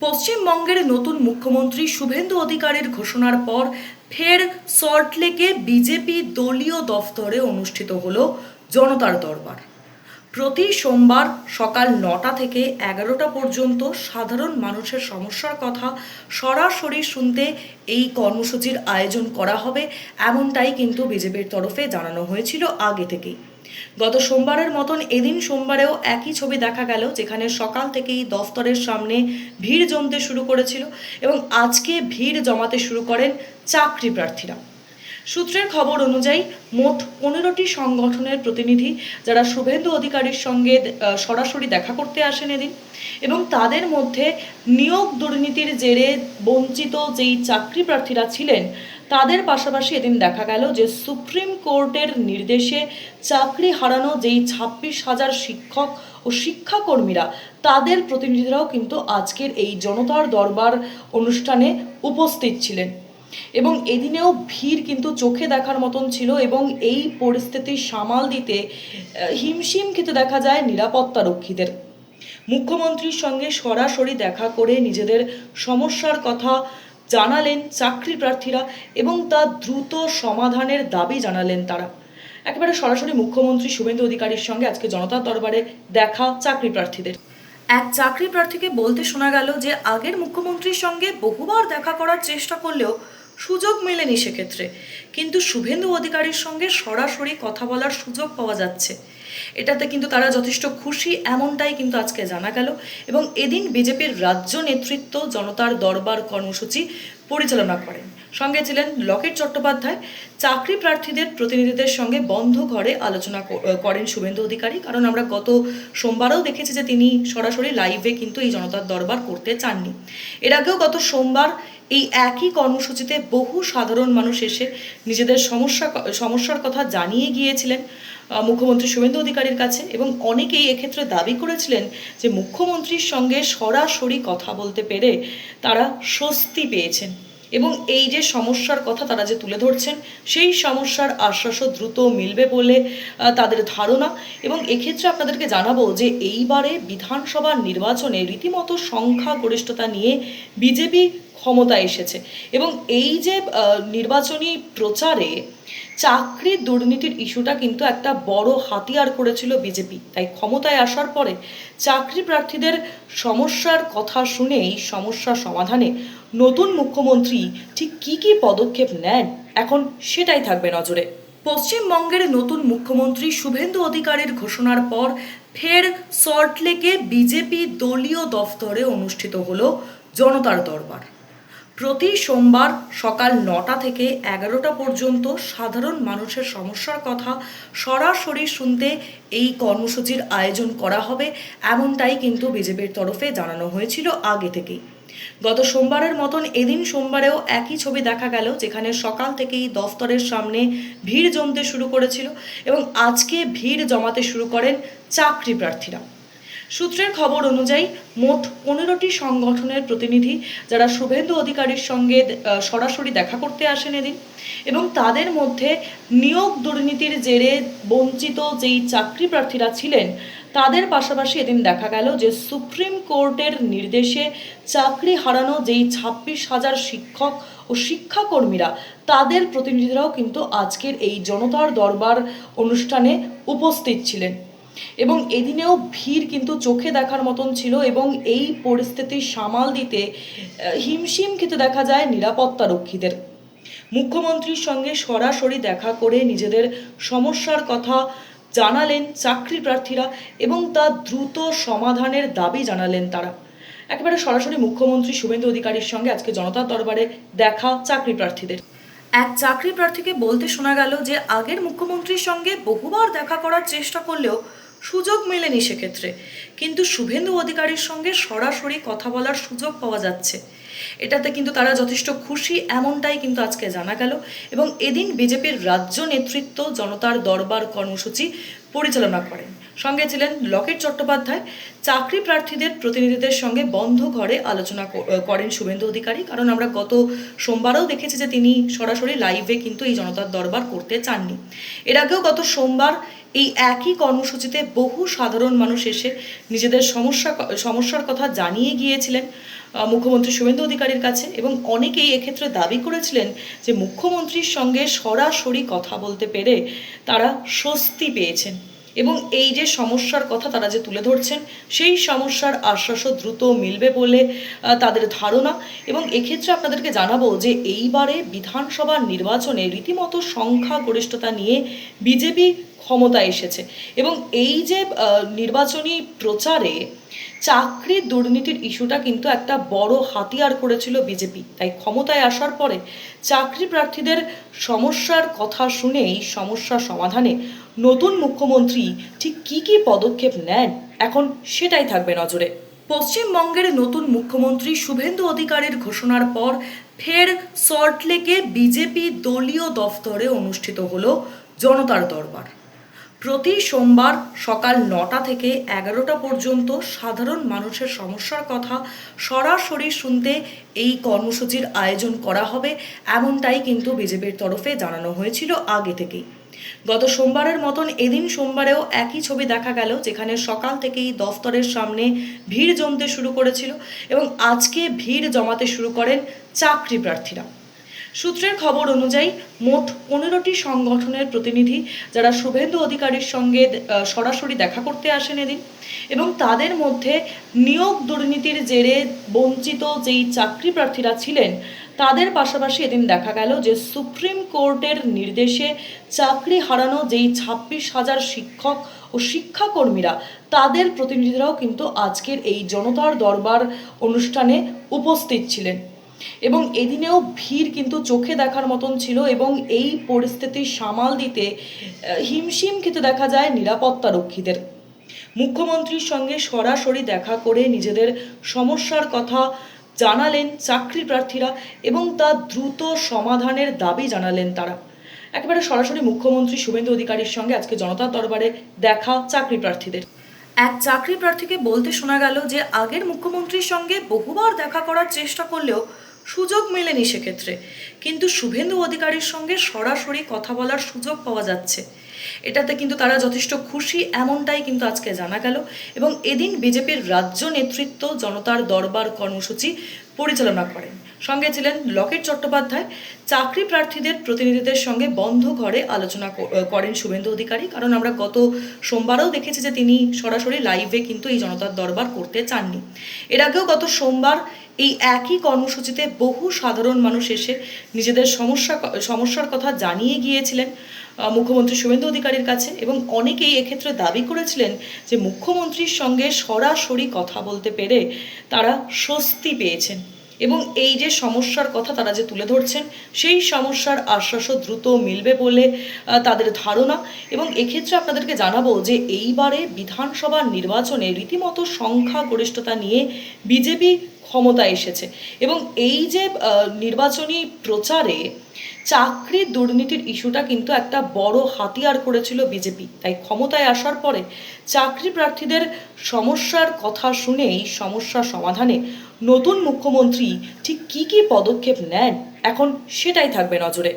পশ্চিমবঙ্গের নতুন মুখ্যমন্ত্রী শুভেন্দু অধিকারীর ঘোষণার পর ফের সল্টলেকে বিজেপি দলীয় দফতরে অনুষ্ঠিত হলো জনতার দরবার। প্রতি সোমবার সকাল 9টা থেকে 11টা পর্যন্ত সাধারণ মানুষের সমস্যার কথা সরাসরি শুনতে এই কর্মসূচির আয়োজন করা হবে, এমনটাই কিন্তু বিজেপির তরফে জানানো হয়েছিল আগে থেকেই। গত সোমবারের মতন এদিন সোমবারেও একই ছবি দেখা গেল, যেখানে সকাল থেকেই দফতরের সামনে ভিড় জমতে শুরু করেছিল এবং আজকে ভিড় জমাতে শুরু করেন চাকরি প্রার্থীরা। সূত্রের খবর অনুযায়ী মোট 15টি সংগঠনের প্রতিনিধি যারা শুভেন্দু অধিকারীর সঙ্গে সরাসরি দেখা করতে আসেন এদিন, এবং তাদের মধ্যে নিয়োগ দুর্নীতির জেরে বঞ্চিত যেই চাকরি প্রার্থীরা ছিলেন তাদের পাশাপাশি এদিন দেখা গেল যে সুপ্রিম কোর্টের নির্দেশে চাকরি হারানো যেই 26,000 শিক্ষক ও শিক্ষাকর্মীরা তাদের প্রতিনিধিরাও কিন্তু আজকের এই জনতার দরবার অনুষ্ঠানে উপস্থিত ছিলেন। এবং এদিনেও ভিড় কিন্তু চোখে দেখার মতন ছিল এবং এই পরিস্থিতি সামাল দিতে হিমশিম খেতে দেখা যায় নিরাপত্তা রক্ষীদের। মুখ্যমন্ত্রীর সঙ্গে সরাসরি দেখা করে নিজেদের সমস্যার কথা জানালেন চাকরি প্রার্থীরা এবং তা দ্রুত সমাধানের দাবি জানালেন তারা। একেবারে সরাসরি মুখ্যমন্ত্রী শুভেন্দু অধিকারীর সঙ্গে আজকে জনতার দরবারে দেখা চাকরি প্রার্থীদের। এক চাকরি প্রার্থীকে বলতে শোনা গেল যে আগের মুখ্যমন্ত্রীর সঙ্গে বহুবার দেখা করার চেষ্টা করলেও সুযোগ মেলেনি সেক্ষেত্রে, কিন্তু শুভেন্দু অধিকারীর সঙ্গে সরাসরি কথা বলার সুযোগ পাওয়া যাচ্ছে। এটাতে কিন্তু তারা যথেষ্ট খুশি, এমনটাই কিন্তু আজকে জানা গেল। এবং এদিন বিজেপির রাজ্য নেতৃত্ব জনতার দরবার কর্মসূচি পরিচালনা করেন। সঙ্গে ছিলেন লকেট চট্টোপাধ্যায়। চাকরি প্রার্থীদের প্রতিনিধিদের সঙ্গে বন্ধ ঘরে আলোচনা করেন শুভেন্দু অধিকারী, কারণ আমরা গত সোমবারও দেখেছি যে তিনি সরাসরি লাইভে কিন্তু এই জনতার দরবার করতে চাননি। এর আগেও গত সোমবার এই একই কর্মসূচিতে বহু সাধারণ মানুষ এসে নিজেদের সমস্যার কথা জানিয়ে গিয়েছিলেন মুখ্যমন্ত্রী শুভেন্দু অধিকারীর কাছে, এবং অনেকেই এক্ষেত্রে দাবি করেছিলেন যে মুখ্যমন্ত্রীর সঙ্গে সরাসরি কথা বলতে পেরে তারা স্বস্তি পেয়েছেন এবং এই যে সমস্যার কথা তারা যে তুলে ধরছেন সেই সমস্যার আশ্বাসও দ্রুত মিলবে বলে তাদের ধারণা। এবং এক্ষেত্রে আপনাদেরকে জানাবো যে এইবারে বিধানসভা নির্বাচনে রীতিমতো সংখ্যাগরিষ্ঠতা নিয়ে বিজেপি ক্ষমতায় এসেছে এবং এই যে নির্বাচনী প্রচারে চাকরি দুর্নীতির ইস্যুটা কিন্তু একটা বড় হাতিয়ার করেছিল বিজেপি। তাই ক্ষমতায় আসার পরে চাকরি প্রার্থীদের সমস্যার কথা শুনেই সমস্যা সমাধানে নতুন মুখ্যমন্ত্রী ঠিক কী কী পদক্ষেপ নেন এখন সেটাই থাকবে নজরে। পশ্চিমবঙ্গের নতুন মুখ্যমন্ত্রী শুভেন্দু অধিকারীর ঘোষণার পর ফের সল্টলেকে বিজেপি দলীয় দফতরে অনুষ্ঠিত হলো জনতার দরবার। প্রতি সোমবার সকাল 9টা থেকে 11টা পর্যন্ত সাধারণ মানুষের সমস্যার কথা সরাসরি শুনতে এই কর্মসূচির আয়োজন করা হবে, এমনটাই কিন্তু বিজেপির তরফে জানানো হয়েছিল আগে থেকেই। গত সোমবারের মতন এদিন সোমবারেও একই ছবি দেখা গেল, যেখানে সকাল থেকেই দফতরের সামনে ভিড় জমতে শুরু করেছিল এবং আজকে ভিড় জমাতে শুরু করেন চাকরি প্রার্থীরা। সূত্রের খবর অনুযায়ী মোট 15টি সংগঠনের প্রতিনিধি যারা শুভেন্দু অধিকারীর সঙ্গে সরাসরি দেখা করতে আসেন এদিন, এবং তাদের মধ্যে নিয়োগ দুর্নীতির জেরে বঞ্চিত যেই চাকরি প্রার্থীরা ছিলেন তাদের পাশাপাশি এদিন দেখা গেল যে সুপ্রিম কোর্টের নির্দেশে চাকরি হারানো যেই 26,000 শিক্ষক ও শিক্ষাকর্মীরা তাদের প্রতিনিধিরাও কিন্তু আজকের এই জনতার দরবার অনুষ্ঠানে উপস্থিত ছিলেন। এবং এদিনেও ভিড় কিন্তু চোখে দেখার মতন ছিল এবং এই পরিস্থিতি সামাল দিতে হিমশিম খেতে দেখা যায় নিরাপত্তা রক্ষীদের। মুখ্যমন্ত্রীর সঙ্গে সরাসরি দেখা করে নিজেদের সমস্যার কথা জানালেন চাকরি প্রার্থীরা এবং তা দ্রুত সমাধানের দাবি জানালেন তারা। একেবারে সরাসরি মুখ্যমন্ত্রী শুভেন্দু অধিকারীর সঙ্গে আজকে জনতার দরবারে দেখা চাকরি প্রার্থীদের। এক চাকরি প্রার্থীকে বলতে শোনা গেল যে আগের মুখ্যমন্ত্রীর সঙ্গে বহুবার দেখা করার চেষ্টা করলেও সুযোগ মেলেনি সেক্ষেত্রে, কিন্তু শুভেন্দু অধিকারীর সঙ্গে সরাসরি কথা বলার সুযোগ পাওয়া যাচ্ছে। এটাতে কিন্তু তারা যথেষ্ট খুশি, এমনটাই কিন্তু আজকে জানা গেল। এবং এদিন বিজেপির রাজ্য নেতৃত্ব জনতার দরবার কর্মসূচি পরিচালনা করেন। সঙ্গে ছিলেন লকেট চট্টোপাধ্যায়। চাকরি প্রার্থীদের প্রতিনিধিদের সঙ্গে বন্ধ ঘরে আলোচনা করেন শুভেন্দু অধিকারী, কারণ আমরা গত সোমবারও দেখেছি যে তিনি সরাসরি লাইভে কিন্তু এই জনতার দরবার করতে চাননি। এর আগেও গত সোমবার এই একই কর্মসূচিতে বহু সাধারণ মানুষ এসে নিজেদের সমস্যার কথা জানিয়ে গিয়েছিলেন মুখ্যমন্ত্রী শুভেন্দু অধিকারীর কাছে, এবং অনেকেই এক্ষেত্রে দাবি করেছিলেন যে মুখ্যমন্ত্রীর সঙ্গে সরাসরি কথা বলতে পেরে তারা স্বস্তি পেয়েছেন, এবং এই যে সমস্যার কথা তারা যে তুলে ধরছেন সেই সমস্যার আশ্বাসও দ্রুত মিলবে বলে তাদের ধারণা। এবং এক্ষেত্রে আপনাদেরকে জানাবো যে এইবারে বিধানসভা নির্বাচনে রীতিমতো সংখ্যাগরিষ্ঠতা নিয়ে বিজেপি ক্ষমতায় এসেছে, এবং এই যে নির্বাচনী প্রচারে চাকরির দুর্নীতির ইস্যুটা কিন্তু একটা বড় হাতিয়ার করেছিল বিজেপি। তাই ক্ষমতায় আসার পরে চাকরি প্রার্থীদের সমস্যার কথা শুনেই সমস্যা সমাধানে নতুন মুখ্যমন্ত্রী ঠিক কী কী পদক্ষেপ নেন এখন সেটাই থাকবে নজরে। পশ্চিমবঙ্গের নতুন মুখ্যমন্ত্রী শুভেন্দু অধিকারীর ঘোষণার পর ফের সল্টলেকে বিজেপি দলীয় দফতরে অনুষ্ঠিত হলো জনতার দরবার। প্রতি সোমবার সকাল 9টা থেকে 11টা পর্যন্ত সাধারণ মানুষের সমস্যার কথা সরাসরি শুনতে এই কর্মসূচির আয়োজন করা হবে, এমনটাই কিন্তু বিজেপির তরফে জানানো হয়েছিল আগে থেকেই। গত সোমবারের মতন এদিন সোমবারেও একই ছবি দেখা গেল, যেখানে সকাল থেকেই দফতরের সামনে ভিড় জমতে শুরু করেছিল, এবং আজকে ভিড় জমাতে শুরু করেন চাকরি প্রার্থীরা। সূত্রের খবর অনুযায়ী মোট 15টি সংগঠনের প্রতিনিধি যারা শুভেন্দু অধিকারীর সঙ্গে সরাসরি দেখা করতে আসেন এদিন, এবং তাদের মধ্যে নিয়োগ দুর্নীতির জেরে বঞ্চিত যেই চাকরি প্রার্থীরা ছিলেন তাদের পাশাপাশি এদিন দেখা গেল যে সুপ্রিম কোর্টের নির্দেশে চাকরি হারানো যেই 26,000 শিক্ষক ও শিক্ষাকর্মীরা তাদের প্রতিনিধিরাও কিন্তু আজকের এই জনতার দরবার অনুষ্ঠানে উপস্থিত ছিলেন, এবং এদিনেও ভিড় কিন্তু চোখে দেখার মতন ছিল, এবং এই পরিস্থিতি সামাল দিতে হিমশিম খেতে দেখা যায় নিরাপত্তা রক্ষীদের। মুখ্যমন্ত্রীর সঙ্গে সরাসরি দেখা করে নিজেদের সমস্যার কথা জানালেন চাকরি প্রার্থীরা, এবং তা দ্রুত সমাধানের দাবি জানালেন তারা। একেবারে সরাসরি মুখ্যমন্ত্রী শুভেন্দু অধিকারীর সঙ্গে আজকে জনতার দরবারে দেখা চাকরি প্রার্থীদের। এক চাকরি প্রার্থীকে বলতে শোনা গেল যে আগের মুখ্যমন্ত্রীর সঙ্গে বহুবার দেখা করার চেষ্টা করলেও সুযোগ মেলেনি সেক্ষেত্রে, কিন্তু শুভেন্দু অধিকারীর সঙ্গে সরাসরি কথা বলার সুযোগ পাওয়া যাচ্ছে, এটাতে কিন্তু তারা যথেষ্ট খুশি, এমনটাই কিন্তু আজকে জানা গেল। এবং এদিন বিজেপির রাজ্য নেতৃত্ব জনতার দরবার কর্মসূচি পরিচালনা করেন, সঙ্গে ছিলেন লকেট চট্টোপাধ্যায়। চাকরি প্রার্থীদের প্রতিনিধিদের সঙ্গে বন্ধ ঘরে আলোচনা করেন শুভেন্দু অধিকারী, কারণ আমরা গত সোমবারও দেখেছি যে তিনি সরাসরি লাইভে কিন্তু এই জনতার দরবার করতে চাননি। এর আগেও গত সোমবার এই একই কর্মসূচিতে বহু সাধারণ মানুষ এসে নিজেদের সমস্যার কথা জানিয়ে গিয়েছিলেন মুখ্যমন্ত্রী শুভেন্দু অধিকারীর কাছে, এবং অনেকেই এক্ষেত্রে দাবি করেছিলেন যে মুখ্যমন্ত্রীর সঙ্গে সরাসরি কথা বলতে পেরে তারা স্বস্তি পেয়েছেন, এবং এই যে সমস্যার কথা তারা যে তুলে ধরছেন সেই সমস্যার আশ্বাসও দ্রুত মিলবে বলে তাদের ধারণা। এবং এক্ষেত্রে আপনাদেরকে জানাবো যে এইবারে বিধানসভা নির্বাচনে রীতিমতো সংখ্যাগরিষ্ঠতা নিয়ে বিজেপি ক্ষমতায় এসেছে, এবং এই যে নির্বাচনী প্রচারে চাকরির দুর্নীতির ইস্যুটা কিন্তু একটা বড় হাতিয়ার করেছিল বিজেপি। তাই ক্ষমতায় আসার পরে চাকরি প্রার্থীদের সমস্যার কথা শুনেই সমস্যা সমাধানে নতুন মুখ্যমন্ত্রী ঠিক কী কী পদক্ষেপ নেন এখন সেটাই থাকবে নজরে।